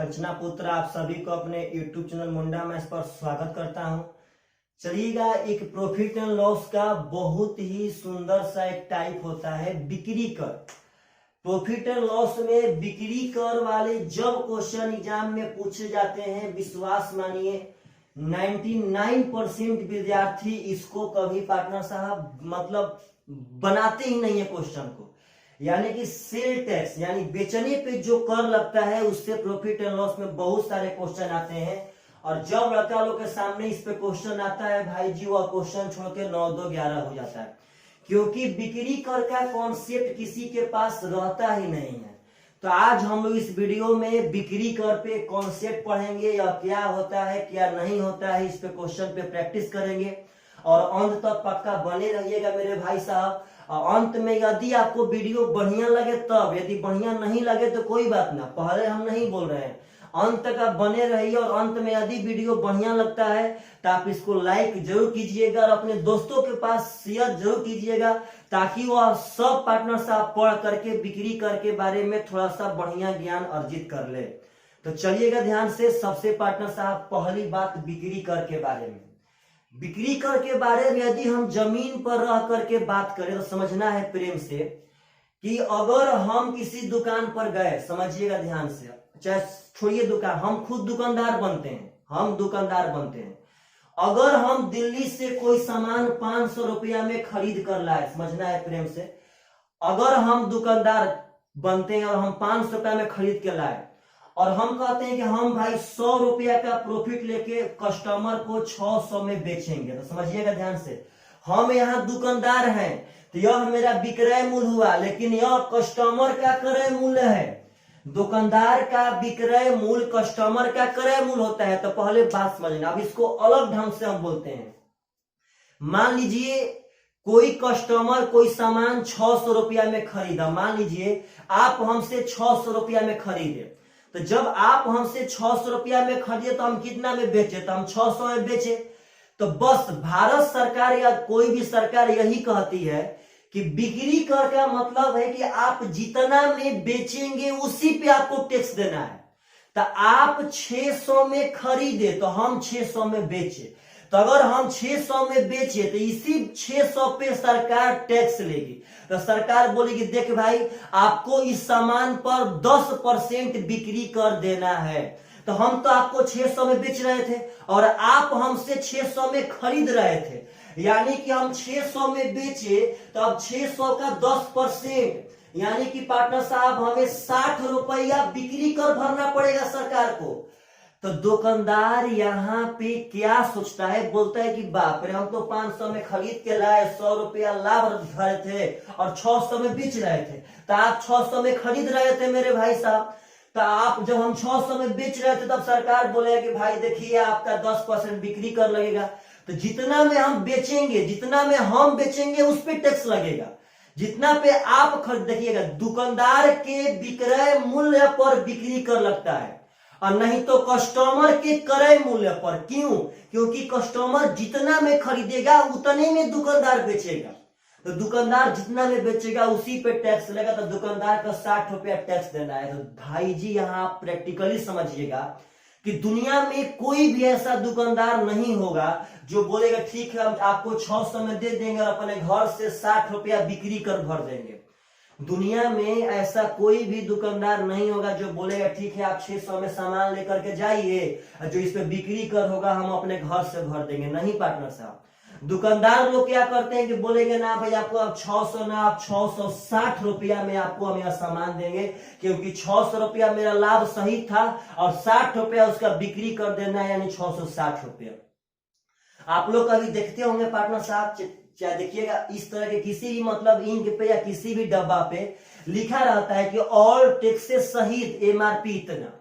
अर्चना पुत्र आप सभी को अपने YouTube चैनल मुंडा मैथ्स पर स्वागत करता हूं। चलिएगा, एक प्रॉफिट एंड लॉस का बहुत ही सुंदर सा एक टाइप होता है बिक्री कर। प्रॉफिट एंड लॉस में बिक्री कर वाले जब क्वेश्चन एग्जाम में पूछे जाते हैं, विश्वास मानिए 99% विद्यार्थी इसको कभी पार्टनर साहब मतलब बनाते ही नहीं है क्वेश्चन को। यानी कि सेल टैक्स यानी बेचने पे जो कर लगता है उससे प्रॉफिट एंड लॉस में बहुत सारे क्वेश्चन आते हैं। और जब लड़का लोग के सामने इस पे क्वेश्चन आता है भाई जी, वह क्वेश्चन छोड़ के 9 2 11 हो जाता है, क्योंकि बिक्री कर का कॉन्सेप्ट किसी के पास रहता ही नहीं है। तो आज हम लोग इस वीडियो में बिक्री कर पे कॉन्सेप्ट पढ़ेंगे, या क्या होता है क्या नहीं होता है, इस पे क्वेश्चन पे प्रैक्टिस करेंगे और अंत तक पक्का बने रहिएगा मेरे भाई साहब। अंत में यदि आपको वीडियो बढ़िया लगे तब, यदि बढ़िया नहीं लगे तो कोई बात ना, पहले हम नहीं बोल रहे हैं, अंत तक आप बने रहिए। और अंत में यदि वीडियो बढ़िया लगता है तो आप इसको लाइक जरूर कीजिएगा और अपने दोस्तों के पास शेयर जरूर कीजिएगा, ताकि वह सब पार्टनर साहब पढ़ करके बिक्री कर के बारे में थोड़ा सा बढ़िया ज्ञान अर्जित कर ले। तो चलिएगा ध्यान से। सबसे पार्टनर साहब पहली बात बिक्री कर के बारे में। बिक्री कर के बारे में यदि हम जमीन पर रह करके बात करें तो समझना है प्रेम से कि अगर हम किसी दुकान पर गए, समझिएगा ध्यान से, चाहे छोड़िए दुकान, हम खुद दुकानदार बनते हैं, हम दुकानदार बनते हैं। अगर हम दिल्ली से कोई सामान 500 रुपया में खरीद कर लाए, समझना है प्रेम से, अगर हम दुकानदार बनते हैं और हम 500 रुपया में खरीद के लाए और हम कहते हैं कि हम भाई 100 रुपया का प्रॉफिट लेके कस्टमर को 600 में बेचेंगे, तो समझिएगा ध्यान से, हम यहाँ दुकानदार हैं तो यह मेरा विक्रय मूल्य हुआ, लेकिन यह कस्टमर का क्रय मूल्य है। दुकानदार का विक्रय मूल्य कस्टमर का क्रय मूल्य होता है। तो पहले बात समझना, अब इसको अलग ढंग से हम बोलते हैं। मान लीजिए कोई कस्टमर कोई सामान 600 रुपया में खरीदा, मान लीजिए आप हमसे 600 रुपया में खरीदे, तो जब आप हमसे 600 रुपया में खरीदे तो हम कितना में बेचे, तो हम 600 में बेचे। तो बस भारत सरकार या कोई भी सरकार यही कहती है कि बिक्री कर का मतलब है कि आप जितना में बेचेंगे उसी पे आपको टैक्स देना है। तो आप 600 में खरीदे तो हम 600 में बेचे, तो अगर हम 600 में बेचे तो इसी 600 पे सरकार टैक्स लेगी। तो सरकार बोलेगी देख भाई, आपको इस सामान पर 10% बिक्री कर देना है। तो हम तो आपको 600 में बेच रहे थे और आप हमसे 600 में खरीद रहे थे, यानी कि हम 600 में बेचे, तो अब 600 का 10% यानी कि पार्टनर साहब हमें 60 रुपया बिक्री कर भरना पड़ेगा सरकार को। तो दुकानदार यहाँ पे क्या सोचता है, बोलता है कि बाप रे, हम तो 500 में खरीद के लाए, 100 रुपया लाभ रहे थे और 600 में बेच रहे थे। तो आप 600 में खरीद रहे थे मेरे भाई साहब, तो आप जब हम 600 में बेच रहे थे तब सरकार बोले कि भाई देखिए आपका 10% बिक्री कर लगेगा। तो जितना में हम बेचेंगे, जितना में हम बेचेंगे उस पे टैक्स लगेगा, जितना पे आप खरीद, देखिएगा दुकानदार के विक्रय मूल्य पर बिक्री कर लगता है और नहीं तो कस्टमर के क्रय मूल्य पर। क्यों? क्योंकि कस्टमर जितना में खरीदेगा उतने में दुकानदार बेचेगा, तो दुकानदार जितना में बेचेगा उसी पे टैक्स लगेगा। तो दुकानदार का 60 रुपया टैक्स देना है। तो भाई जी यहाँ आप प्रैक्टिकली समझिएगा कि दुनिया में कोई भी ऐसा दुकानदार नहीं होगा जो बोलेगा ठीक है हम आपको 600 में दे देंगे और अपने घर से 60 रुपया बिक्री कर भर देंगे। दुनिया में ऐसा कोई भी दुकानदार नहीं होगा जो बोलेगा ठीक है आप 600 में सामान लेकर के जाइए, जो इस पे बिक्री कर होगा हम अपने घर से भर देंगे। नहीं पार्टनर साहब, दुकानदार लोग क्या करते हैं कि बोलेंगे ना भाई आपको अब 600 ना, आप 660 रुपया में आपको हम यह सामान देंगे, क्योंकि 600 रुपया मेरा लाभ सही था और 60 रुपया उसका बिक्री कर देना है, यानी 660 रुपया। आप लोग कभी देखते होंगे पार्टनर साहब, चाहे देखिएगा इस तरह के किसी भी मतलब इंक पे या किसी भी डब्बा पे लिखा रहता है कि ऑल टैक्सेस सहित एमआरपी इतना,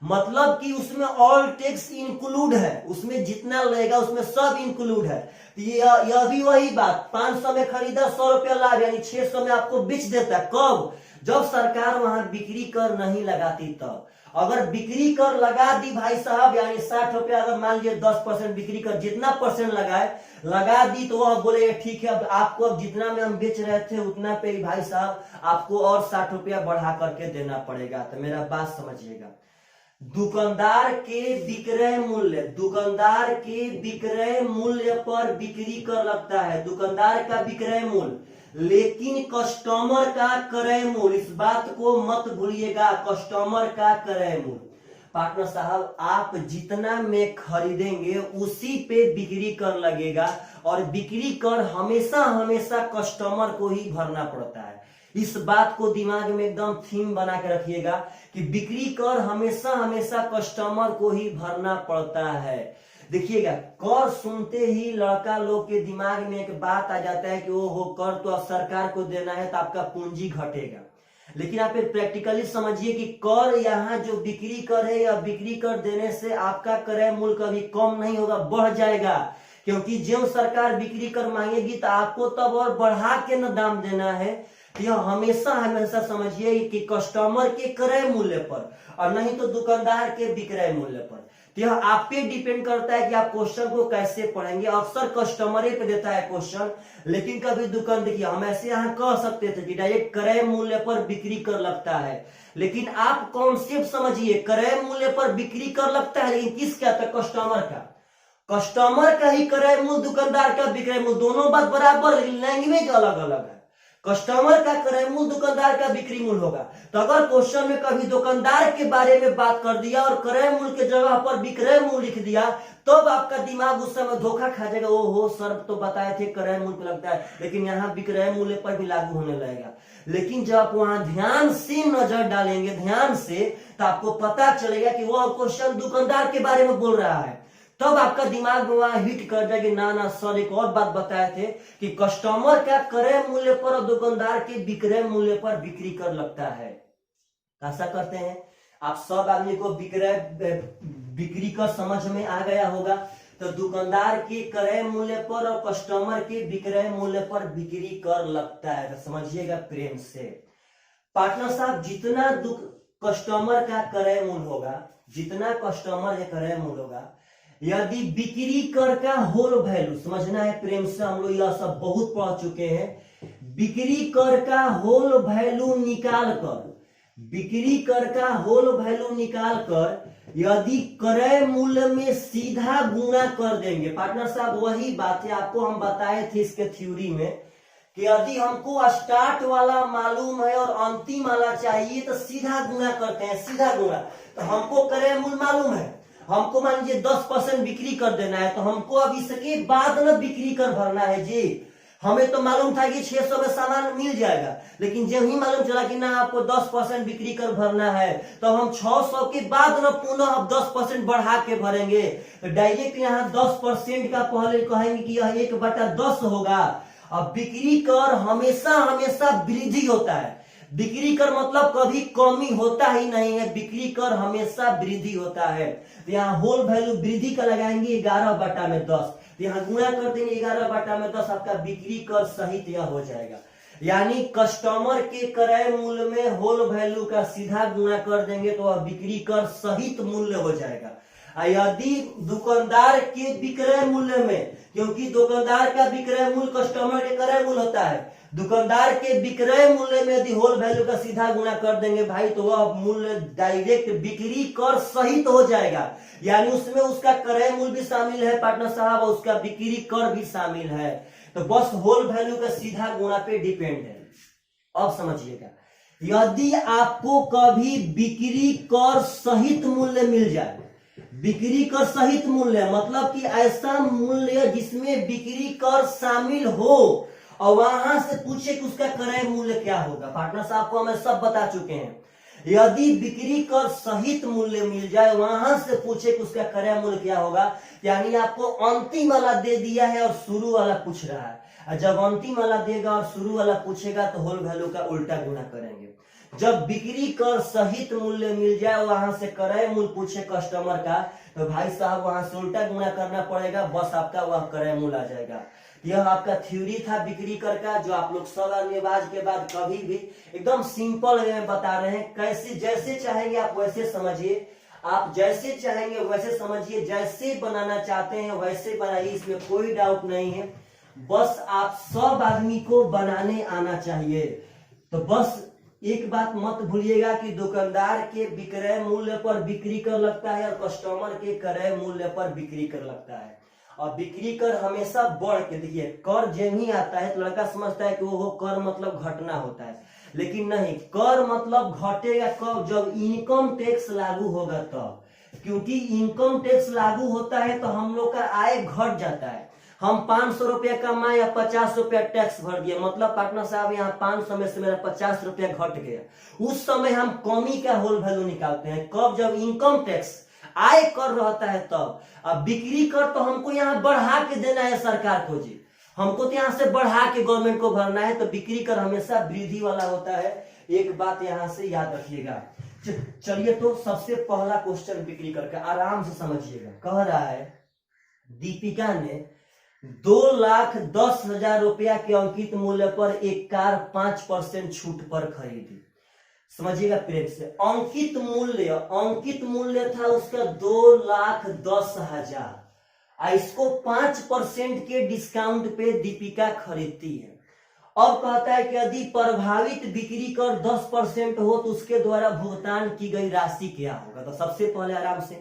मतलब कि उसमें ऑल टैक्स इंक्लूड है, उसमें जितना लगेगा उसमें सब इंक्लूड है। तो यह भी वही बात, 500 में खरीदा 100 रुपया लाभ, यानी 600 में आपको बेच देता है। कब? जब सरकार वहां बिक्री कर नहीं लगाती तब। अगर बिक्री कर लगा दी भाई साहब, यानी 60 रुपया, अगर मान लीजिए 10% बिक्री कर जितना परसेंट लगाए लगा दी, तो वह बोले ठीक है अब आपको अब जितना में हम बेच रहे थे उतना पे ही भाई साहब आपको और 60 रुपया बढ़ा करके देना पड़ेगा। तो मेरा बात समझिएगा, दुकानदार के विक्रय मूल्य, दुकानदार के विक्रय मूल्य पर बिक्री कर लगता है, दुकानदार का विक्रय मूल्य, लेकिन कस्टमर का क्रय मूल्य, इस बात को मत भूलिएगा, कस्टमर का क्रय मूल्य। पार्टनर साहब आप जितना में खरीदेंगे उसी पे बिक्री कर लगेगा, और बिक्री कर हमेशा हमेशा कस्टमर को ही भरना पड़ता है। इस बात को दिमाग में एकदम थीम बना के रखिएगा कि बिक्री कर हमेशा हमेशा कस्टमर को ही भरना पड़ता है। देखिएगा, कर सुनते ही लड़का लोग के दिमाग में एक बात आ जाता है कि वो हो कर तो अब सरकार को देना है तो आपका पूंजी घटेगा, लेकिन आप प्रैक्टिकली समझिए कि कर यहाँ जो बिक्री कर है, या बिक्री कर देने से आपका क्रय मूल्य कभी कम नहीं होगा, बढ़ जाएगा, क्योंकि जो सरकार बिक्री कर मांगेगी तो आपको तब और बढ़ा के न दाम देना है। यह हमेशा हमेशा समझिए कि कस्टमर के क्रय मूल्य पर और नहीं तो दुकानदार के विक्रय मूल्य पर। यह आप पे डिपेंड करता है कि आप क्वेश्चन को कैसे पढ़ेंगे। अक्सर कस्टमर पे देता है क्वेश्चन, लेकिन कभी दुकान, देखिए हम ऐसे यहाँ कह सकते थे कि डायरेक्ट क्रय मूल्य पर बिक्री कर लगता है, लेकिन आप कॉन्सेप्ट समझिए, क्रय मूल्य पर बिक्री कर लगता है, लेकिन किसका? तो कस्टमर का, कस्टमर का ही क्रय मूल्य, दुकानदार का विक्रय मूल्य, दोनों बात बराबर, लेकिन लैंग्वेज अलग अलग है। कस्टमर का क्रय मूल्य दुकानदार का बिक्री मूल्य होगा। तो अगर क्वेश्चन में कभी दुकानदार के बारे में बात कर दिया और क्रय मूल्य के जगह पर विक्रय मूल्य लिख दिया, तब आपका दिमाग उस समय धोखा खा जाएगा, ओ हो सर तो बताए थे क्रय मूल्य पे लगता है, लेकिन यहाँ विक्रय मूल्य पर भी लागू होने लगेगा। लेकिन जब आप वहां ध्यान से नजर डालेंगे, ध्यान से, तो आपको पता चलेगा कि वह क्वेश्चन दुकानदार के बारे में बोल रहा है, तब आपका दिमाग में वहां हिट कर जाएगी, ना ना सर एक और बात बताए थे कि कस्टमर का क्रय मूल्य पर और दुकानदार के विक्रय मूल्य पर बिक्री कर लगता है। ऐसा करते हैं आप सब आदमी को बिक्री का समझ में आ गया होगा। तो दुकानदार के क्रय मूल्य पर और कस्टमर के विक्रय मूल्य पर बिक्री कर लगता है, तो समझिएगा प्रेम से। पार्टनर साहब, जितना कस्टमर का क्रय मूल्य होगा, जितना कस्टमर का क्रय मूल्य होगा, यदि बिक्री कर का होल वैल्यू, समझना है प्रेम से, हम लोग यह सब बहुत पढ़ चुके हैं। बिक्री कर का होल वैल्यू निकाल कर, बिक्री कर का होल वैल्यू निकाल कर यदि क्रय मूल्य में सीधा गुणा कर देंगे, पार्टनर साहब वही बात है आपको हम बताए थे इसके थ्योरी में कि यदि हमको स्टार्ट वाला मालूम है और अंतिम वाला चाहिए तो सीधा गुणा करते हैं, सीधा गुणा। तो हमको क्रय मूल्य मालूम है, हमको मान लीजिए 10% बिक्री कर देना है, तो हमको अब इसके बाद न बिक्री कर भरना है जी। हमें तो मालूम था कि 600 में सामान मिल जाएगा, लेकिन जब ही मालूम चला कि ना आपको 10% बिक्री कर भरना है, तो हम 600 के बाद न पुनः अब 10% बढ़ा के भरेंगे। तो डायरेक्ट यहाँ 10% का पहले कहेंगे कि यह 1/10 होगा। अब बिक्री कर हमेशा हमेशा वृद्धि होता है, बिक्री कर मतलब कभी कमी होता ही नहीं है, बिक्री कर हमेशा वृद्धि होता है। तो यहाँ होल वैल्यू वृद्धि का लगाएंगे 11/10, यहाँ गुणा कर देंगे 11/10, आपका बिक्री कर सहित यह हो जाएगा। यानी कस्टमर के क्रय मूल्य में होल वैल्यू का सीधा गुणा कर देंगे तो वह बिक्री कर सहित मूल्य हो जाएगा। यदि दुकानदार के विक्रय मूल्य में, क्योंकि दुकानदार का विक्रय मूल्य कस्टमर के क्रय मूल्य होता है, दुकानदार के विक्रय मूल्य में यदि होल वैल्यू का सीधा गुणा कर देंगे भाई, तो वह मूल्य डायरेक्ट बिक्री कर सहित हो जाएगा। यानी उसमें उसका क्रय मूल्य भी शामिल है पार्टनर साहब, और उसका बिक्री कर भी शामिल है। तो बस होल वैल्यू का सीधा गुणा पे डिपेंड है। अब समझिएगा, यदि आपको कभी बिक्री कर सहित मूल्य मिल जाए, बिक्री कर सहित मूल्य मतलब कि ऐसा मूल्य जिसमें बिक्री कर शामिल हो, और वहां से पूछे कि उसका क्रय मूल्य क्या होगा, पार्टनर साहब को हमें सब बता चुके हैं। यदि बिक्री कर सहित मूल्य मिल जाए, वहां से पूछे कि उसका क्रय मूल्य क्या होगा, यानी आपको अंतिम वाला दे दिया है और शुरू वाला पूछ रहा है। जब अंतिम वाला देगा और शुरू वाला पूछेगा तो होल वैल्यू का उल्टा गुणा करेंगे। जब बिक्री कर सहित मूल्य मिल जाए, वहां से क्रय मूल्य पूछे कस्टमर का, तो भाई साहब वहां से उल्टा गुणा करना पड़ेगा, बस आपका वह क्रय मूल्य आ जाएगा। यह आपका थ्योरी था बिक्री कर का, जो आप लोग सवाल के बाद कभी भी एकदम सिंपल वे में बता रहे हैं। कैसे जैसे चाहेंगे आप वैसे समझिए, आप जैसे चाहेंगे वैसे समझिए, जैसे बनाना चाहते हैं वैसे बनाइए, इसमें कोई डाउट नहीं है। बस आप सब आदमी को बनाने आना चाहिए। तो बस एक बात मत भूलिएगा कि दुकानदार के विक्रय मूल्य पर बिक्री कर लगता है और कस्टमर के क्रय मूल्य पर बिक्री कर लगता है। और बिक्री कर हमेशा बढ़ के, देखिए कर जब ही आता है तो लड़का समझता है कि वो कर मतलब घटना होता है, लेकिन नहीं, कर मतलब घटेगा कब, जब इनकम टैक्स लागू होगा तब। क्योंकि इनकम टैक्स लागू होता है तो हम लोग का आय घट जाता है। हम 500 रुपया कमाए या 50 रुपया टैक्स भर दिए, मतलब पार्टनर साहब यहाँ 500 में से मेरा 50 रुपया घट गया। उस समय हम कमी का होल वैल्यू निकालते हैं, कब, जब इनकम टैक्स आय कर रहता है तब। अब बिक्री कर तो हमको यहाँ बढ़ा के देना है सरकार को जी, हमको तो यहाँ से बढ़ा के गवर्नमेंट को भरना है, तो बिक्री कर हमेशा वृद्धि वाला होता है। एक बात यहाँ से याद रखिएगा। चलिए तो सबसे पहला क्वेश्चन बिक्री करके आराम से समझिएगा। कह रहा है दीपिका ने 2,10,000 रुपया के अंकित मूल्य पर एक कार 5% छूट पर खरीदी। समझिएगा प्रेम से, अंकित मूल्य था उसका 2,10,000, इसको 5% के डिस्काउंट पे दीपिका खरीदती है। अब कहता है कि यदि प्रभावित बिक्री कर 10% हो तो उसके द्वारा भुगतान की गई राशि क्या होगा। तो सबसे पहले आराम से,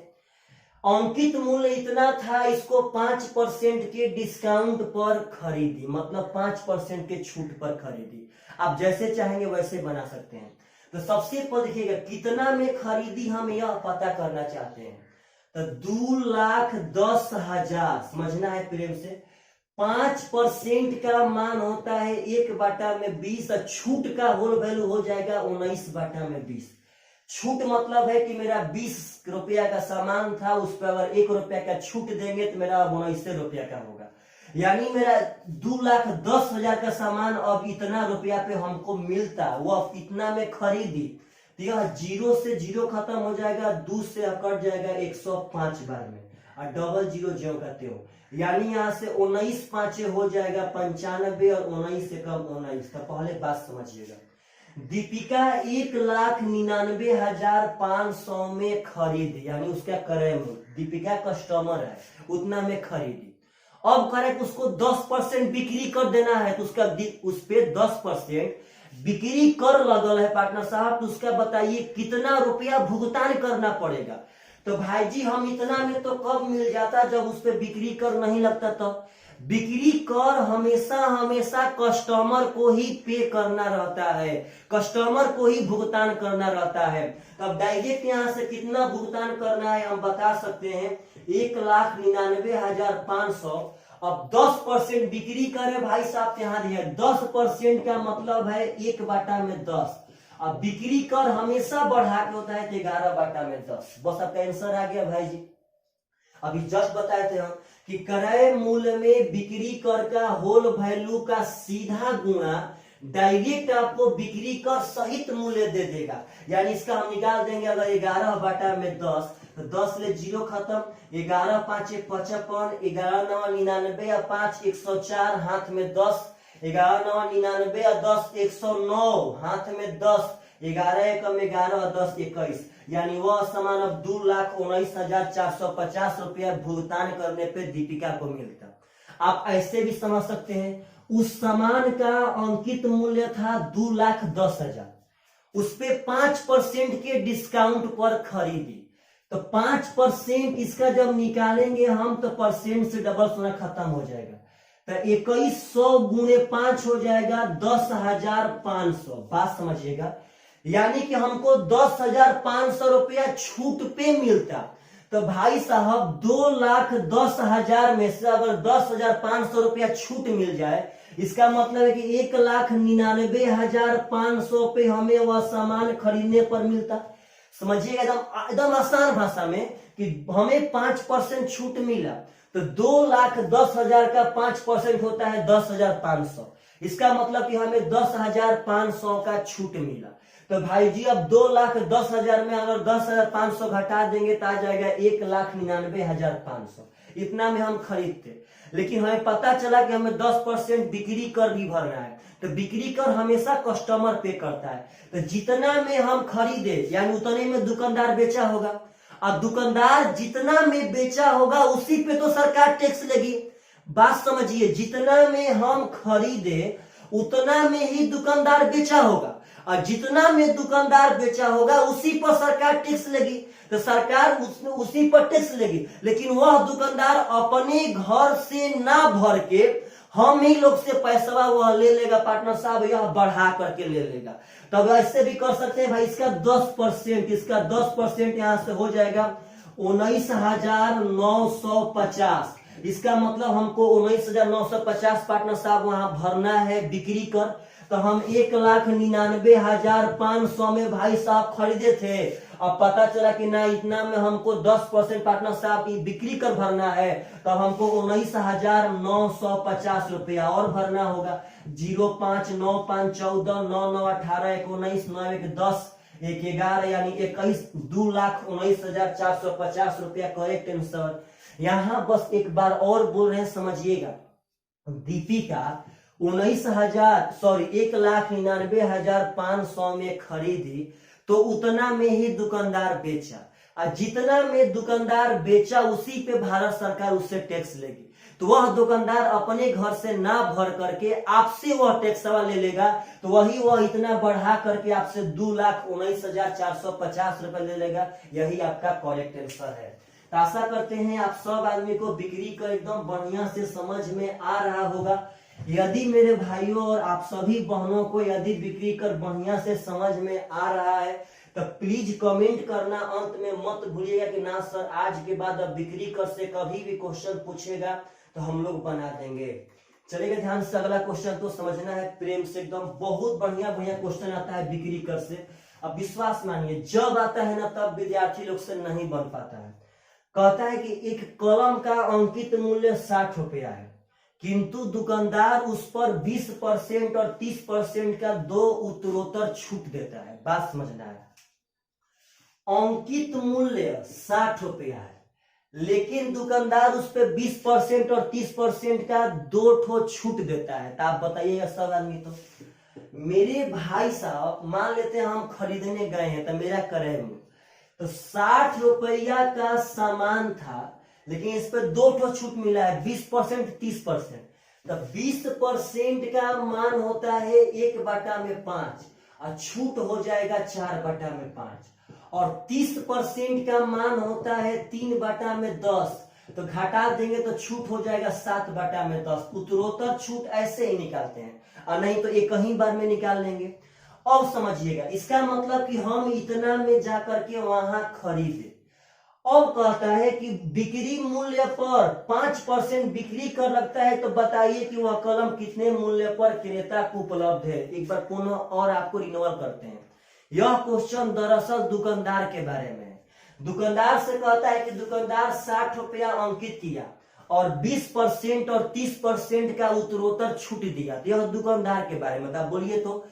अंकित मूल्य इतना था, इसको 5% के डिस्काउंट पर खरीदी, मतलब 5% के छूट पर खरीदी। आप जैसे चाहेंगे वैसे बना सकते हैं। तो सबसे पहले देखिएगा कितना में खरीदी, हम यह पता करना चाहते हैं। तो 2,10,000 समझना है प्रेम से, 5% का मान होता है 1/20 और छूट का होल वैल्यू हो जाएगा 19/20। छूट मतलब है कि मेरा 20 रुपया का सामान था, उस पर अगर 1 रुपया का छूट देंगे तो मेरा 19 रुपया का होगा। यानी मेरा 2,10,000 का सामान अब इतना रुपया पे हमको मिलता, वो अब इतना में खरीदी, तो यह 0 से 0 खत्म हो जाएगा, 2 से कट जाएगा 105 बार में, और डबल 0 ज्यों का त्यों। यानी यहाँ से 19 5 हो जाएगा 95 और 19 से कम 19। तो पहले बात समझिएगा, दीपिका 1,99,500 में खरीदी, यानी उसका क्रय मूल्य, दीपिका कस्टमर है उतना में खरीदी। अब करें तो उसको 10% बिक्री कर देना है, तो उसका उस पे 10% बिक्री कर लगल है पार्टनर साहब, तो उसका बताइए कितना रुपया भुगतान करना पड़ेगा। तो भाई जी हम इतना में तो कब मिल जाता, जब उस पे बिक्री कर नहीं लगता। तो बिक्री कर हमेशा कस्टमर को ही पे करना रहता है, कस्टमर को ही भुगतान करना रहता है। तब डायरेक्ट यहाँ से कितना भुगतान करना है हम बता सकते हैं, 1,99,500। अब 10% बिक्री करे भाई साहब, यहाँ दिया 10% का मतलब है 1/10। अब बिक्री कर हमेशा बढ़ा के होता है तो 11/10। बस आपका आंसर आ गया भाई जी। अभी जस्ट बताए थे हम कि क्रय मूल्य में बिक्री कर का होल वैल्यू का सीधा गुणा डायरेक्ट आपको बिक्री कर सहित मूल्य दे देगा। यानी इसका हम निकाल देंगे, अगर 11/10 तो 10 ले 0 खत्म, 11 5 55, 11 9 99 और 5 104, हाथ में 10, 11 9 99 और 10 109, हाथ में 10, 11 1 11 और 10 21। यानी वह सामान अब 2,19,450 रुपया भुगतान करने पे दीपिका को मिलता। आप ऐसे भी समझ सकते हैं, उस सामान का अंकित मूल्य था 2,10,000, उस पे 5% के डिस्काउंट पर खरीदी। तो 5% इसका जब निकालेंगे हम तो परसेंट से डबल सोना खत्म हो जाएगा, तो 2100 गुणे 5 हो जाएगा 10,500। बात समझिएगा, यानी कि हमको 10,500 रुपया छूट पे मिलता। तो भाई साहब 2,10,000 में से अगर 10,500 रुपया छूट मिल जाए, इसका मतलब है कि 1,99,500 पे हमें वह सामान खरीदने पर मिलता। समझिएगा एकदम आसान भाषा में कि हमें 5% छूट मिला, तो 2,10,000 का 5% होता है 10,500। इसका मतलब कि हमें 10,500 का छूट मिला। तो भाई जी अब 2,10,000 में अगर 10,500 घटा देंगे तो आ जाएगा 1,99,500। इतना में हम खरीदते, लेकिन हमें पता चला कि हमें 10% बिक्री कर भी भरना है, तो बिक्री कर हमेशा कस्टमर पे करता है। तो जितना में हम खरीदे यानी उतने में दुकानदार बेचा होगा, और दुकानदार जितना में बेचा होगा उसी पे तो सरकार टैक्स लेगी। बात समझिए, जितना में हम खरीदे उतना में ही दुकानदार बेचा होगा, और जितना में दुकानदार बेचा होगा उसी पर सरकार टैक्स लेगी, तो सरकार उसी पर टैक्स लेगी। लेकिन वह दुकानदार अपने घर से ना भर के हम ही लोग से पैसा वह ले लेगा, पार्टनर साहब यह बढ़ा करके ले लेगा। तब ऐसे भी कर सकते हैं भाई, इसका 10% यहां से हो जाएगा 19,950। इसका मतलब हमको 19,950 पार्टनर साहब वहां भरना है बिक्री कर। तो हम 1,99,500 में भाई साहब खरीदे थे, अब पता चला कि ना इतना में हमको 10% पार्टनर साहब की बिक्री कर भरना है, तो हमको 19,950 रुपया और भरना होगा। 05, 9, 5, 14, 9, 9, 18, 19, 9, 1, 10, 1, 11 यानी 21, 2,19,450 रुपया करेक्ट आंसर। यहाँ बस एक बार और बोल रहे हैं, समझिएगा। दीपिका 1,99,500 में खरीदी, तो उतना में ही दुकानदार बेचा, और जितना में दुकानदार बेचा उसी पे भारत सरकार उससे टैक्स लेगी। तो वह दुकानदार अपने घर से ना भर करके आपसे वह टैक्स ले लेगा, तो वह इतना बढ़ा करके आपसे 2,19,450 रुपए ले लेगा। यही आपका करेक्ट आंसर है। तो आशा करते हैं आप सब आदमी को बिक्री का एकदम बढ़िया से समझ में आ रहा होगा। यदि मेरे भाइयों और आप सभी बहनों को यदि बिक्री कर बढ़िया से समझ में आ रहा है, तो प्लीज कमेंट करना अंत में मत भूलिएगा कि ना सर आज के बाद अब बिक्री कर से कभी भी क्वेश्चन पूछेगा तो हम लोग बना देंगे। चलिएगा ध्यान से, अगला क्वेश्चन तो समझना है प्रेम से, एकदम बहुत बढ़िया बढ़िया क्वेश्चन आता है बिक्री कर से। अब विश्वास मानिए जब आता है ना तब विद्यार्थी लोग से नहीं बन पाता है। कहता है कि एक कलम का अंकित मूल्य 60 रुपया है, किंतु दुकानदार उस पर 20% और 30% का 2 उत्तरोत्तर छूट देता है। बात समझना है, अंकित मूल्य 60 रुपया है, लेकिन दुकानदार उस पर 20% और 30% का 2 छूट देता है। तो आप बताइएगा सब आदमी। तो मेरे भाई साहब मान लेते हैं हम खरीदने गए हैं, तो मेरा क्रय मूल्य तो 60 रुपया का सामान था, लेकिन इस पर 2 छूट मिला है, 20% 30%। तो 20% का मान होता है 1/5 और छूट हो जाएगा 4/5, और 30% का मान होता है 3/10, तो घटा देंगे तो छूट हो जाएगा 7/10। उत्तरोत्तर छूट ऐसे ही निकालते हैं, और नहीं तो एक ही बार में निकाल लेंगे। अब समझिएगा, इसका मतलब कि हम इतना में जाकर के वहां खरीदे। अब कहता है कि बिक्री मूल्य पर 5% बिक्री कर लगता है, तो बताइए कि वह कलम कितने मूल्य पर क्रेता को उपलब्ध है। एक बार पुनः और आपको रिन्यूअल करते हैं। यह क्वेश्चन दरअसल दुकानदार के बारे में है। दुकानदार से कहता है कि दुकानदार 60 रुपया अंकित किया और 20% और 30% का उत्तरोत्तर छूट दिया। यह दुकानदार के बारे में था। बोलिए तो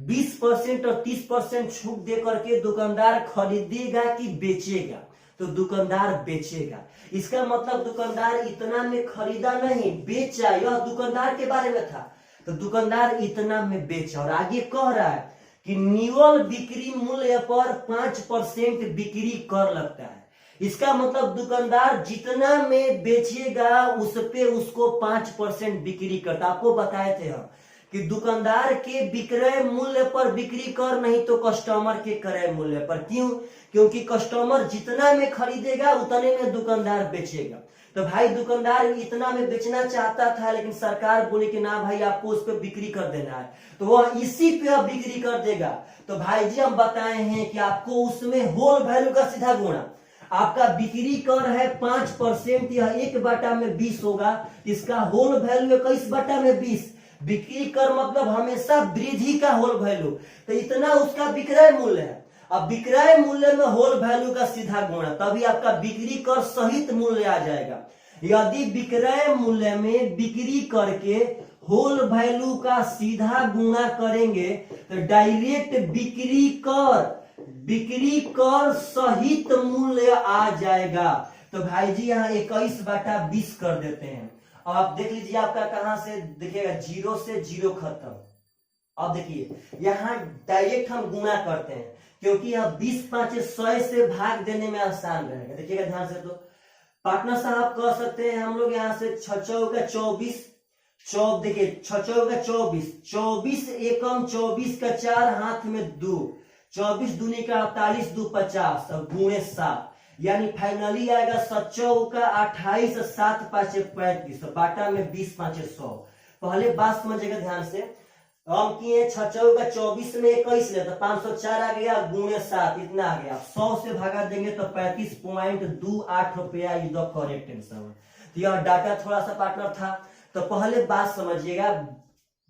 20% और 30% छूट दे करके दुकानदार खरीदेगा कि बेचेगा? तो दुकानदार बेचेगा। इसका मतलब दुकानदार इतना में खरीदा नहीं, बेचा। यह दुकानदार के बारे में था, तो दुकानदार इतना में बेचा। और आगे कह रहा है कि निवल बिक्री मूल्य पर 5% बिक्री कर लगता है। इसका मतलब दुकानदार जितना में बेचेगा उस पे उसको 5% बिक्री करता। आपको बताए थे हम कि दुकानदार के विक्रय मूल्य पर बिक्री कर, नहीं तो कस्टमर के क्रय मूल्य पर। क्यों? क्योंकि कस्टमर जितना में खरीदेगा उतने में दुकानदार बेचेगा। तो भाई दुकानदार इतना में बेचना चाहता था, लेकिन सरकार बोले कि ना भाई आपको उस पर बिक्री कर देना है, तो वह इसी पे अब बिक्री कर देगा। तो भाई जी हम बताए हैं कि आपको उसमें होल वैल्यू का सीधा गुणा, आपका बिक्री कर है 5%, यह 1/20 होगा। इसका होल वैल्यू 21/20। बिक्री कर मतलब हमेशा वृद्धि का होल वैल्यू, तो इतना उसका विक्रय मूल्य है। अब विक्रय मूल्य में होल वैल्यू का सीधा गुणा, तभी आपका बिक्री कर सहित मूल्य आ जाएगा। यदि विक्रय मूल्य में बिक्री करके होल वैल्यू का सीधा गुणा करेंगे तो डायरेक्ट बिक्री कर सहित मूल्य आ जाएगा। तो भाई जी यहाँ 21/20 कर देते हैं। अब आप देख लीजिए आपका कहां से देखिएगा, 0 से 0 खत्म। अब देखिए यहाँ डायरेक्ट हम गुणा करते हैं, क्योंकि यह 20×5 100 से भाग देने में आसान रहेगा। देखिएगा ध्यान से। तो पार्टनर साहब कह सकते हैं हम लोग यहाँ से 6×4 = 24, देखिए 6×4 = 24, 24 एकम 24 का 4 हाथ में 2, 24 दूनी का 48, 2 50 और गुणे 7, यानी फाइनली आएगा 7 का 28, 7 5 35, बाटा में 20 5 100। पहले बात समझिएगा ध्यान से, हम किए 6 का 24 में 21 ले तो 504 आ गया, गुणे 7 इतना आ गया, 100 से भागा देंगे तो 35.28 रुपया इज द करेक्ट आंसर। तो यह डाटा थोड़ा सा पार्टनर था। तो पहले बात समझिएगा,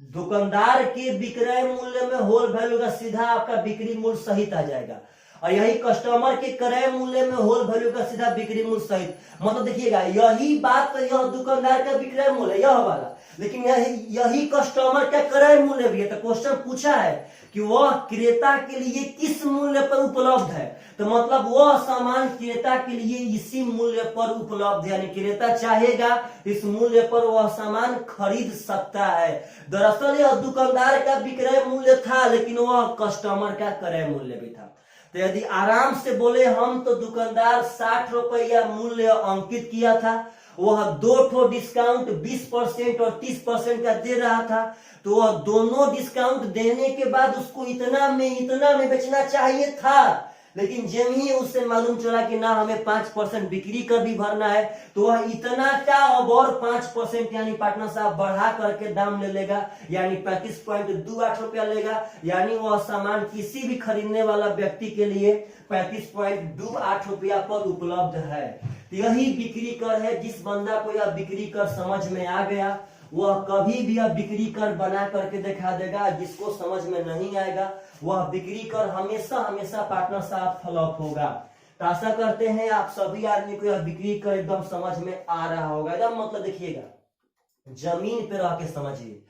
दुकानदार के विक्रय मूल्य में होल वैल्यू का सीधा आपका बिक्री मूल्य सहित आ जाएगा, और यही कस्टमर के क्रय मूल्य में होल वैल्यू का सीधा बिक्री मूल्य सहित। मतलब देखिएगा, यही बात तो यह दुकानदार का विक्रय मूल्य यह वाला, लेकिन यही कस्टमर का क्रय मूल्य भी है। तो क्वेश्चन पूछा है कि वह क्रेता के लिए किस मूल्य पर उपलब्ध है, तो मतलब वह सामान क्रेता के लिए इसी मूल्य पर उपलब्ध है, यानी क्रेता चाहेगा इस मूल्य पर वह सामान खरीद सकता है। दरअसल यह दुकानदार का विक्रय मूल्य था, लेकिन वह कस्टमर का क्रय मूल्य भी था। तो यदि आराम से बोले हम, तो दुकानदार 60 रुपया मूल्य अंकित किया था, वह 2 डिस्काउंट 20% और 30% का दे रहा था, तो वह दोनों डिस्काउंट देने के बाद उसको इतना में बेचना चाहिए था। लेकिन जब ही उससे मालूम चला कि ना हमें 5% बिक्री कर भी भरना है, तो वह इतना का अब और 5% यानी पार्टनर साहब बढ़ा करके दाम ले लेगा, यानी 35.28 रुपया लेगा, यानी वह सामान किसी भी खरीदने वाला व्यक्ति के लिए 35.28 रुपया पर उपलब्ध है। यही बिक्री कर है। जिस बंदा को यह बिक्री कर समझ में आ गया, वह कभी भी यह बिक्री कर बना करके दिखा देगा। जिसको समझ में नहीं आएगा, वह बिक्री कर हमेशा पार्टनर साहब फ्लॉप होगा। तो आशा करते हैं आप सभी आदमी को यह बिक्री कर एकदम समझ में आ रहा होगा। एकदम मतलब देखिएगा, जमीन पे रह के समझिए,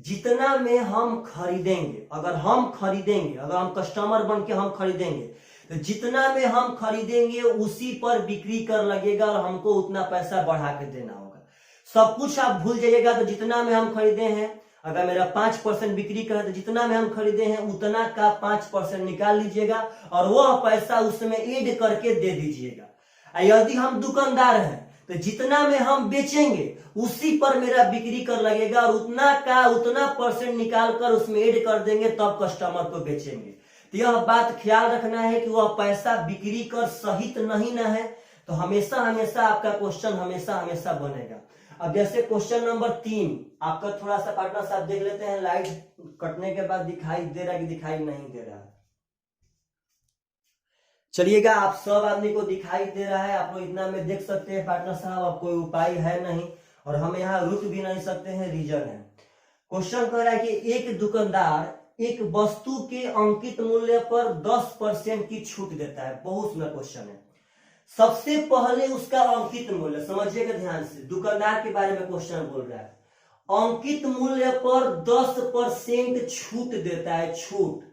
जितना में हम खरीदेंगे, अगर हम कस्टमर बन के हम खरीदेंगे, तो जितना में हम खरीदेंगे उसी पर बिक्री कर लगेगा और हमको उतना पैसा बढ़ा के देना होगा। सब कुछ आप भूल जाइएगा। तो जितना में हम खरीदे हैं, अगर मेरा 5% बिक्री का है, तो जितना में हम खरीदे हैं उतना का 5% निकाल लीजिएगा और वह पैसा उसमें ऐड करके दे दीजिएगा। यदि हम दुकानदार हैं, तो जितना में हम बेचेंगे उसी पर मेरा बिक्री कर लगेगा और उतना परसेंट निकाल कर उसमें ऐड कर देंगे, तब कस्टमर को बेचेंगे। तो यह बात ख्याल रखना है कि वह पैसा बिक्री कर सहित नहीं ना है। तो हमेशा आपका क्वेश्चन हमेशा बनेगा। अब जैसे क्वेश्चन नंबर 3 आपका थोड़ा सा पार्टनर साहब देख लेते हैं, लाइट कटने के बाद दिखाई दे रहा है कि दिखाई नहीं दे रहा है। चलिएगा, आप सब आदमी को दिखाई दे रहा है, आप लोग इतना में देख सकते हैं पार्टनर साहब। अब कोई उपाय है नहीं और हम यहाँ रुक भी नहीं सकते हैं, रीजन है। क्वेश्चन कह रहा है कि एक दुकानदार एक वस्तु के अंकित मूल्य पर 10% की छूट देता है। बहुत सुंदर क्वेश्चन है। सबसे पहले उसका अंकित मूल्य समझिएगा ध्यान से, दुकानदार के बारे में क्वेश्चन बोल रहा है। अंकित मूल्य पर 10% छूट देता है। छूट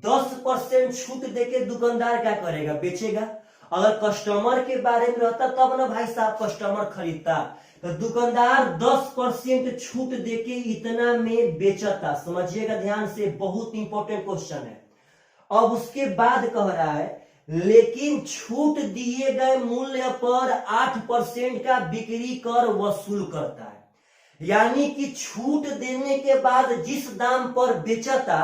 10% छूट देके दुकानदार क्या करेगा? बेचेगा। अगर कस्टमर के बारे में रहता तब ना भाई साहब कस्टमर खरीदता। तो दुकानदार 10% छूट देके इतना में बेचता। समझिएगा ध्यान से, बहुत इंपॉर्टेंट क्वेश्चन है। अब उसके बाद कह रहा है लेकिन छूट दिए गए मूल्य पर 8% का बिक्री कर वसूल करता है। यानी कि छूट देने के बाद जिस दाम पर बेचता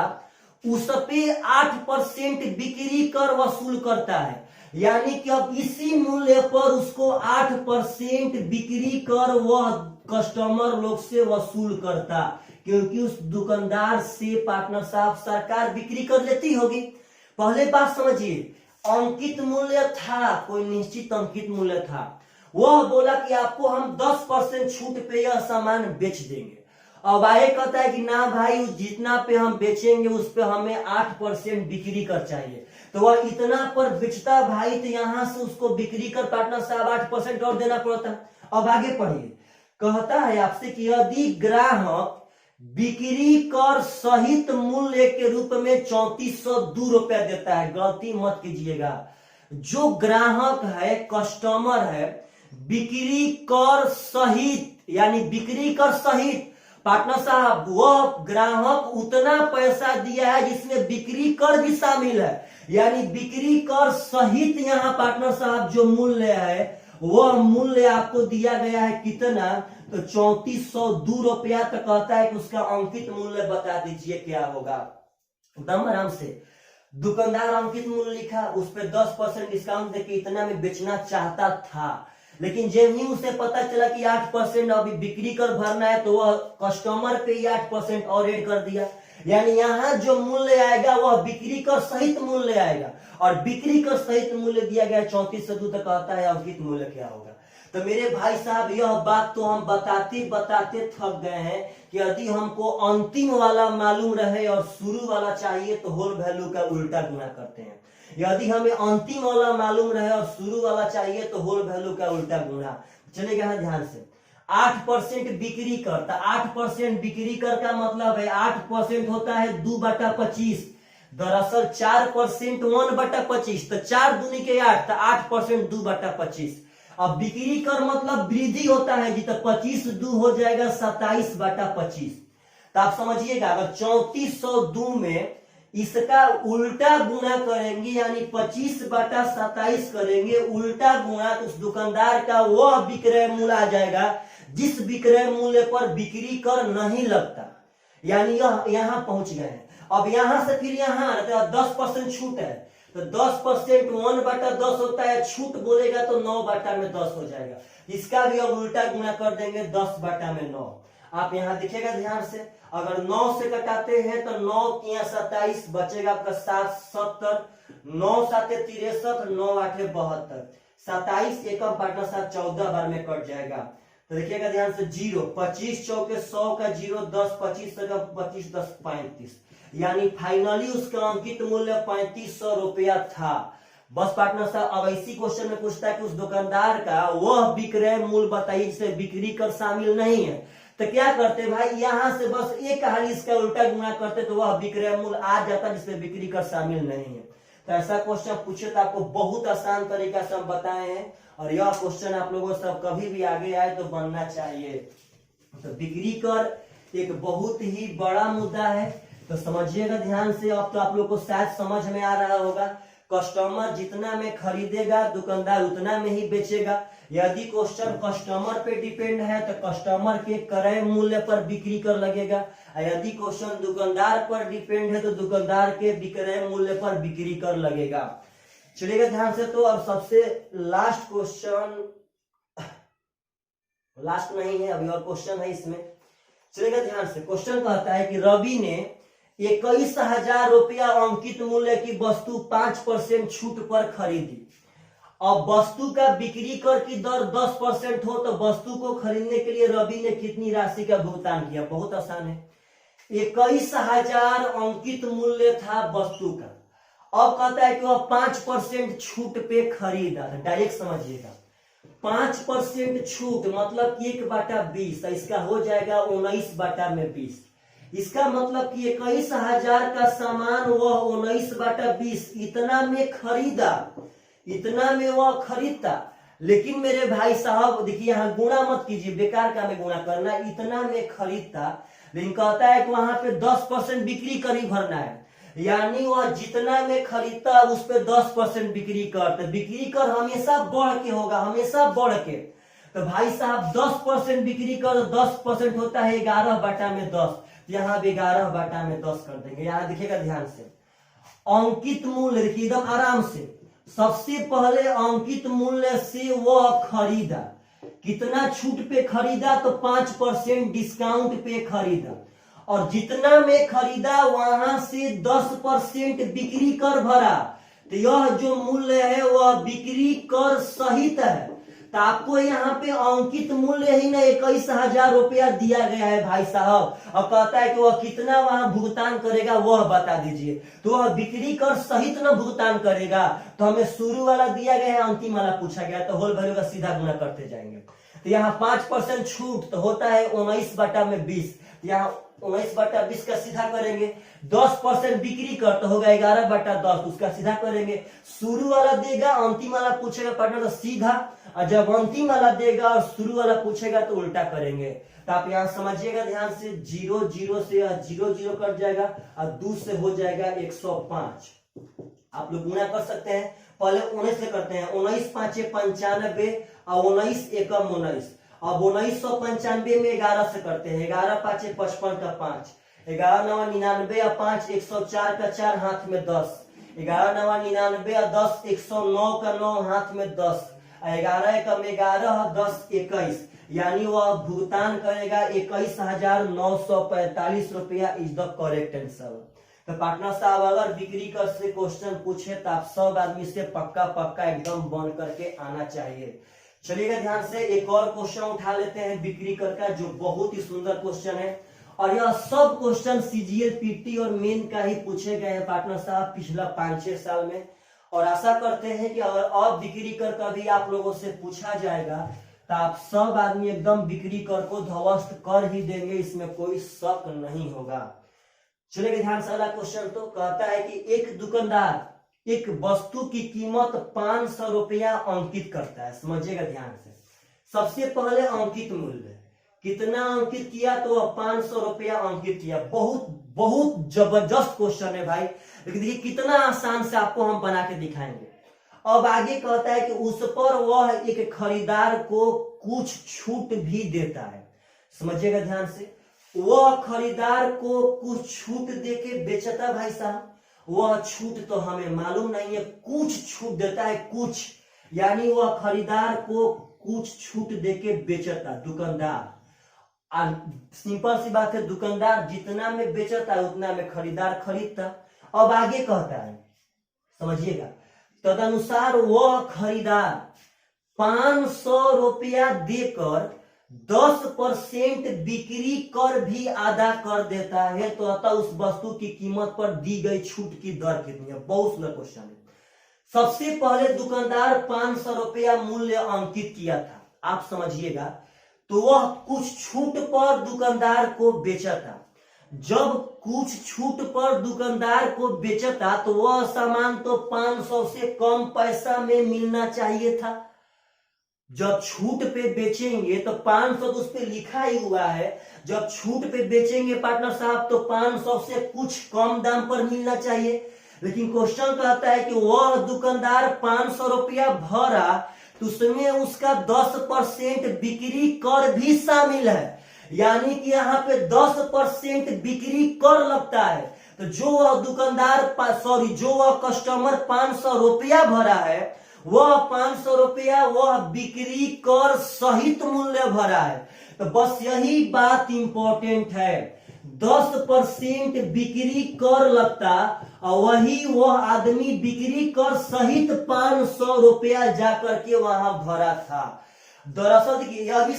उस पे 8% बिक्री कर वसूल करता है। यानी कि अब इसी मूल्य पर उसको 8% बिक्री कर वह कस्टमर लोग से वसूल करता, क्योंकि उस दुकानदार से पार्टनर साहब सरकार बिक्री कर लेती होगी। पहले बात समझिए, अंकित मूल्य था, कोई निश्चित अंकित मूल्य था। वह बोला कि आपको हम 10% छूट पे यह सामान बेच देंगे। अब आए कहता है कि ना भाई, जितना पे हम बेचेंगे उस पे हमें 8% बिक्री कर चाहिए। तो वह इतना पर बेचता भाई, तो यहां से उसको बिक्री कर पार्टनर साहब 8% और देना पड़ता। अब आगे पढ़िए, कहता है आपसे कि यदि ग्राहक बिक्री कर सहित मूल्य के रूप में 3402 रुपया देता है, गलती मत कीजिएगा। जो ग्राहक है, कस्टमर है, बिक्री कर सहित यानी बिक्री कर सहित पार्टनर साहब वह ग्राहक उतना पैसा दिया है जिसमें बिक्री कर भी शामिल है। यानी बिक्री कर सहित यहाँ पार्टनर साहब जो मूल्य है वह मूल्य आपको दिया गया है कितना, तो 3402 रुपया। तो कहता है कि उसका अंकित मूल्य बता दीजिए क्या होगा। एकदम आराम से दुकानदार अंकित मूल्य लिखा, उस पर 10% डिस्काउंट देके इतना में बेचना चाहता था, लेकिन जब ही उसे पता चला कि 8% अभी बिक्री कर भरना है, तो वह कस्टमर पे ही 8% और ऐड कर दिया। यानी यहाँ जो मूल्य आएगा वह बिक्री कर सहित मूल्य आएगा, और बिक्री कर सहित मूल्य दिया गया 3402। तक कहता है अंकित मूल्य क्या होगा। तो मेरे भाई साहब यह बात तो हम बताते बताते थक गए हैं कि यदि हमको अंतिम वाला मालूम रहे और शुरू वाला चाहिए तो होल वैल्यू का उल्टा गुना करते हैं। यदि हमें अंतिम वाला मालूम रहे और शुरू वाला चाहिए तो होल वैल्यू का उल्टा गुना। चलेगा ध्यान से। 8% बिक्री कर, तो 8% बिक्री कर का मतलब है 8% होता है 2/25। दरअसल 4% 1/25, तो 4 दूनी के 8, तो 8% 2/25। अब बिक्री कर मतलब वृद्धि होता है जी, तो 25 2 हो जाएगा 27/25। तो आप समझिएगा, अगर 3402 में इसका उल्टा गुना करेंगे, यानी 25/27 करेंगे उल्टा गुणा, तो उस दुकानदार का वह विक्रय मूल्य आ जाएगा जिस विक्रय मूल्य पर बिक्री कर नहीं लगता। यानी यह यहां पहुंच गए हैं। अब यहां से फिर यहां 10% छूट है, तो 10% 1/10 होता है, छूट बोलेगा तो 9/10 हो जाएगा। इसका भी अब उल्टा गुना कर देंगे 10/9। आप यहाँ दिखेगा ध्यान से, अगर 9 से कटाते हैं तो 9 या 27 बचेगा आपका 7 70, 9 7 63, 9 8 72, 27 एकम पार्टनर साथ 14 बार में कट जाएगा। तो देखिएगा ध्यान से, 0 25 चौके 100 का 0, 10 25 का 25 10 35, यानी फाइनली उसका अंकित मूल्य 3500 रुपया था। बस पार्टनर साहब अब इसी क्वेश्चन में पूछता है कि उस दुकानदार का वह विक्रय मूल्य बताइए जिसे बिक्री कर शामिल नहीं है। तो क्या करते भाई, यहां से बस एक हाली इसका उल्टा गुना करते तो वह विक्रय मूल्य आ जाता जिसमें बिक्री कर शामिल नहीं है। तो ऐसा क्वेश्चन पूछे तो आपको बहुत आसान तरीका से हम बताए हैं, और यह क्वेश्चन आप लोगों से कभी भी आगे आए तो बनना चाहिए। तो बिक्री कर एक बहुत ही बड़ा मुद्दा है, तो समझिएगा ध्यान से। अब तो आप लोग को शायद समझ में आ रहा होगा, कस्टमर जितना में खरीदेगा दुकानदार उतना में ही बेचेगा। यदि क्वेश्चन कस्टमर पे डिपेंड है तो कस्टमर के क्रय मूल्य पर बिक्री कर लगेगा, यदि क्वेश्चन दुकानदार पर डिपेंड है तो दुकानदार के विक्रय मूल्य पर बिक्री कर लगेगा। चलिएगा ध्यान से। तो अब सबसे लास्ट क्वेश्चन, लास्ट नहीं है अभी और क्वेश्चन है इसमें। चलिएगा ध्यान से। क्वेश्चन कहता है कि रवि ने 21,000 रुपया अंकित मूल्य की वस्तु 5% छूट पर खरीदी। अब वस्तु का बिक्री कर की दर 10% हो तो वस्तु को खरीदने के लिए रवि ने कितनी राशि का भुगतान किया। बहुत आसान है। 21,000 अंकित मूल्य था वस्तु का, अब कहता है कि वह 5% छूट पे खरीदा। डायरेक्ट समझिएगा, 5% छूट मतलब 1/20, इसका हो जाएगा 19/20। इसका मतलब कि 21,000 का सामान वह 19/20 इतना में खरीदा, इतना में वह खरीदता। लेकिन मेरे भाई साहब देखिए, यहाँ गुणा मत कीजिए, बेकार का में गुणा करना, इतना में खरीदता। लेकिन कहता है कि वहां पे 10% बिक्री कर ही भरना है, यानी वह जितना में खरीदता उस पे 10% बिक्री कर। तो बिक्री कर हमेशा बढ़ के होगा, हमेशा बढ़ के। तो भाई साहब 10% बिक्री कर 10% होता है 11/10, यहाँ भी 11/10 कर देंगे। यहाँ दिखेगा ध्यान से, अंकित मूल्य देखिए एकदम आराम से। सबसे पहले अंकित मूल्य से वह खरीदा, कितना छूट पे खरीदा, तो 5% डिस्काउंट पे खरीदा, और जितना में खरीदा वहां से 10% बिक्री कर भरा। तो यह जो मूल्य है वह बिक्री कर सहित है। तो आपको यहाँ पे अंकित मूल्य ही ना 21,000 रुपया दिया गया है भाई साहब, और कहता है कि वह कितना वहां भुगतान करेगा वह बता दीजिए। तो वह बिक्री कर सहित ना भुगतान करेगा, तो हमें शुरू वाला दिया गया है, अंतिम वाला पूछा गया, तो होल वैल्यू का सीधा गुना करते जाएंगे। तो यहाँ 5% छूट तो होता है 19/20, यहाँ 19/20 का सीधा करेंगे। 10% बिक्री कर तो होगा 11/10, उसका सीधा करेंगे। शुरू वाला देगा, अंतिम वाला पूछेगा पार्टनर, तो सीधा। और जब अंतिम वाला देगा और शुरू वाला पूछेगा तो उल्टा करेंगे। तो आप यहाँ समझिएगा ध्यान से, 0 0 से 0 0 कट जाएगा और 2 से हो जाएगा 105। आप लोग गुना कर सकते हैं। पहले 19 से करते हैं। 19 पांचे 95 और 19 एकम 19। अब 1995 में 11 से करते हैं। 11 पांचे 55 का 5, 11 नवा 99 और 5 104 का 4 हाथ में 10, 11 नवा 99 और 10 109 का 9 हाथ में 10, 11 एकम 11 10 21, यानी वह भुगतान करेगा 21,945 रुपया इज द करेक्ट आंसर। तो पार्टनर साहब अगर बिक्री कर से क्वेश्चन पूछे तो आप सब आदमी से पक्का पक्का एकदम बन करके आना चाहिए। चलिएगा ध्यान से एक और क्वेश्चन उठा लेते हैं बिक्री कर का, जो बहुत ही सुंदर क्वेश्चन है और यह सब क्वेश्चन सीजीएल पीटी और मेन का ही पूछे गए हैं पार्टनर साहब पिछला 5-6 साल में। और आशा करते हैं कि अगर अब बिक्री कर का भी आप लोगों से पूछा जाएगा तो आप सब आदमी एकदम बिक्री कर को ध्वस्त कर ही देंगे, इसमें कोई शक नहीं होगा। चलिए ध्यान से अगला क्वेश्चन तो कहता है कि एक दुकानदार एक वस्तु की कीमत 500 रुपया अंकित करता है। समझिएगा ध्यान से, सबसे पहले अंकित मूल्य कितना अंकित किया, तो 500 रुपया अंकित किया। बहुत बहुत जबरदस्त क्वेश्चन है भाई, लेकिन देखिए कितना आसान से आपको हम बना के दिखाएंगे। अब आगे कहता है कि उस पर वह एक खरीदार को कुछ छूट भी देता है। समझिएगा ध्यान से, वह खरीदार को कुछ छूट देके बेचता। भाई साहब वह छूट तो हमें मालूम नहीं है, कुछ छूट देता है, कुछ, यानी वह खरीदार को कुछ छूट देके बेचता दुकानदार। सिंपल सी बात है, दुकानदार जितना में बेचता है उतना में खरीदार खरीदता। अब आगे कहता है, समझिएगा, तदनुसार वह खरीदार 500 रुपया देकर 10% बिक्री कर भी अदा कर देता है, तो अतः उस वस्तु की कीमत पर दी गई छूट की दर कितनी है। बहुत सुंदर क्वेश्चन है। सबसे पहले दुकानदार 500 रुपया मूल्य अंकित किया था, आप समझिएगा, तो वह कुछ छूट पर दुकानदार को बेचा था। जब कुछ छूट पर दुकानदार को बेचता तो वह सामान तो 500 से कम पैसा में मिलना चाहिए था। जब छूट पे बेचेंगे तो 500 तो उस पे लिखा ही हुआ है, जब छूट पे बेचेंगे पार्टनर साहब तो 500 से कुछ कम दाम पर मिलना चाहिए। लेकिन क्वेश्चन कहता है कि वह दुकानदार 500 रुपया भरा तो उसमें उसका 10% बिक्री कर भी शामिल है, यानी कि यहाँ पे 10% बिक्री कर लगता है। तो जो वह दुकानदार जो वह कस्टमर 500 रुपया भरा है, वह 500 रुपया वह बिक्री कर सहित मूल्य भरा है। तो बस यही बात इंपॉर्टेंट है, 10% बिक्री कर लगता और वही वह आदमी बिक्री कर सहित 500 रुपया जाकर के वहां भरा था। दरअसल देखिए यह भी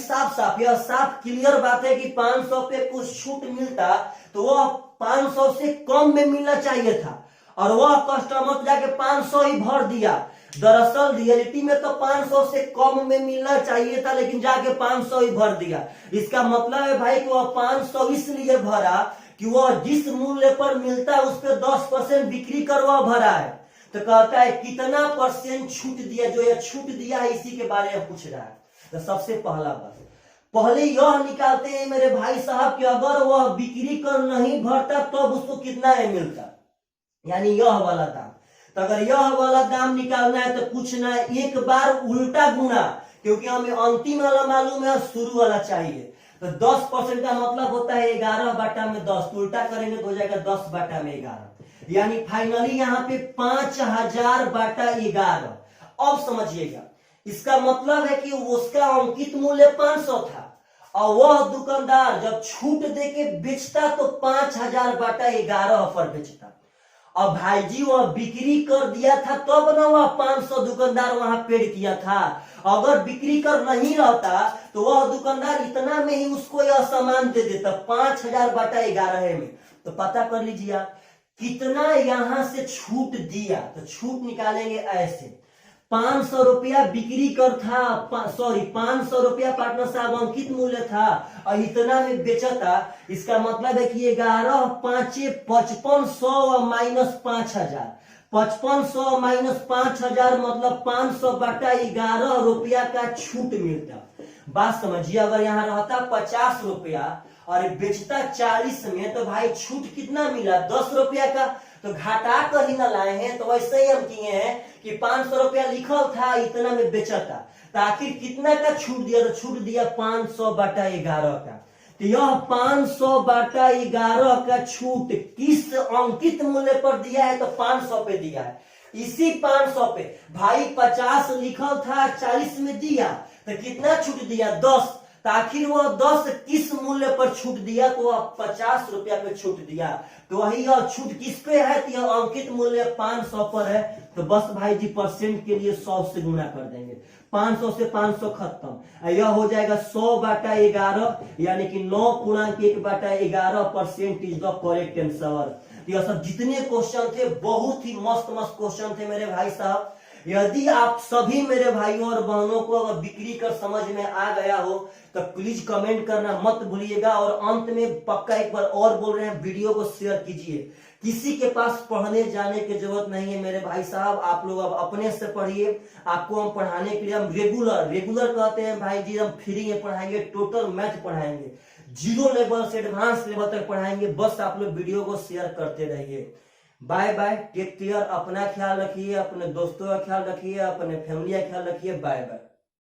यह साफ क्लियर बात है कि 500 पे कुछ छूट मिलता तो वह 500 से कम में मिलना चाहिए था, और वह कस्टमर जाके 500 ही भर दिया। दरअसल रियलिटी में तो 500 से कम में मिलना चाहिए था, लेकिन जाके 500 ही भर दिया। इसका मतलब है भाई कि वह 500 इसलिए भरा कि वह जिस मूल्य पर मिलता है उस पर 10% बिक्री कर वह भरा है। तो कहता है कितना परसेंट छूट दिया, जो यह छूट दिया है इसी के बारे में पूछ रहा है। तो सबसे पहला बात पहले यह निकालते हैं मेरे भाई साहब कि अगर वह बिक्री कर नहीं भरता तब तो उसको कितना मिलता, यानी यह वाला दाम। तो अगर यह वाला दाम निकालना है तो कुछ ना, एक बार उल्टा गुना, क्योंकि हमें अंतिम वाला मालूम है, शुरू वाला चाहिए। तो 10% का मतलब होता है 11 बटा में 10, उल्टा करेंगे तो हो जाएगा 10 बटा में 11, यानी फाइनली यहाँ पे 5000 बटा 11। अब समझिएगा, इसका मतलब है कि उसका अंकित मूल्य 500 था और वह दुकानदार जब छूट देके बेचता तो 5000 बटा 11 पर बेचता। अब भाई जी वह बिक्री कर दिया था तब ना वह 500 दुकानदार वहां पेड किया था। अगर बिक्री कर नहीं रहता तो वह दुकानदार इतना में ही उसको यह सामान दे देता 5000 बटा 11 में। तो पता कर लीजिए आप कितना यहां से छूट दिया। तो छूट निकालेंगे ऐसे, 500 रुपया बिक्री कर था, 500 रुपया पार्टनर साहब अंकित मूल्य था और इतना में बेचा था। इसका मतलब है कि 11 5 5500 माइनस 5000, 5500 माइनस 5000 मतलब 500 बटा 11 रुपया का छूट मिलता। बात समझिए, अगर यहाँ रहता 50 रुपया और बेचता 40 में तो भाई छूट कितना मिला, 10 रुपया का। तो घाटा कर ही ना लाए हैं। तो वैसे ही हम किए हैं कि 500 रुपया लिखल था, इतना में बेचता, तो आखिर कितना का छूट दिया? तो छूट दिया 500/11 का। तो यह 500/11 का छूट किस अंकित मूल्य पर दिया है? तो 500 पे दिया है। इसी 500 पे भाई 50 लिखल था, 40 में दिया, तो कितना छूट दिया? 10। तो आखिर वह 10 किस मूल्य पर छूट दिया? तो वह 50 रुपया पे छूट दिया। तो वही यह छूट किस पे है? तो यह अंकित मूल्य 500 पर है। तो बस भाई जी परसेंट के लिए 100 से गुना कर देंगे। 500 से 500 खत्म। यह हो जाएगा 100/11, यानी कि 9.1/11% इज द करेक्ट आंसर। यह सब जितने क्वेश्चन थे बहुत ही मस्त मस्त क्वेश्चन थे मेरे भाई साहब। यदि आप सभी मेरे भाइयों और बहनों को अगर बिक्री कर समझ में आ गया हो तो प्लीज कमेंट करना मत भूलिएगा। और अंत में पक्का एक बार और बोल रहे हैं, वीडियो को शेयर कीजिए। किसी के पास पढ़ने जाने की जरूरत नहीं है मेरे भाई साहब, आप लोग अब अपने से पढ़िए। आपको हम पढ़ाने के लिए हम रेगुलर कहते हैं भाई जी, हम फ्री में पढ़ाएंगे, टोटल मैथ पढ़ाएंगे, 0 लेवल से एडवांस लेवल तक पढ़ाएंगे। बस आप लोग वीडियो को शेयर करते रहिए। बाय बाय, टेक केयर, अपना ख्याल रखिए, अपने दोस्तों का ख्याल रखिए, अपने फैमिली का ख्याल रखिए। Bye bye.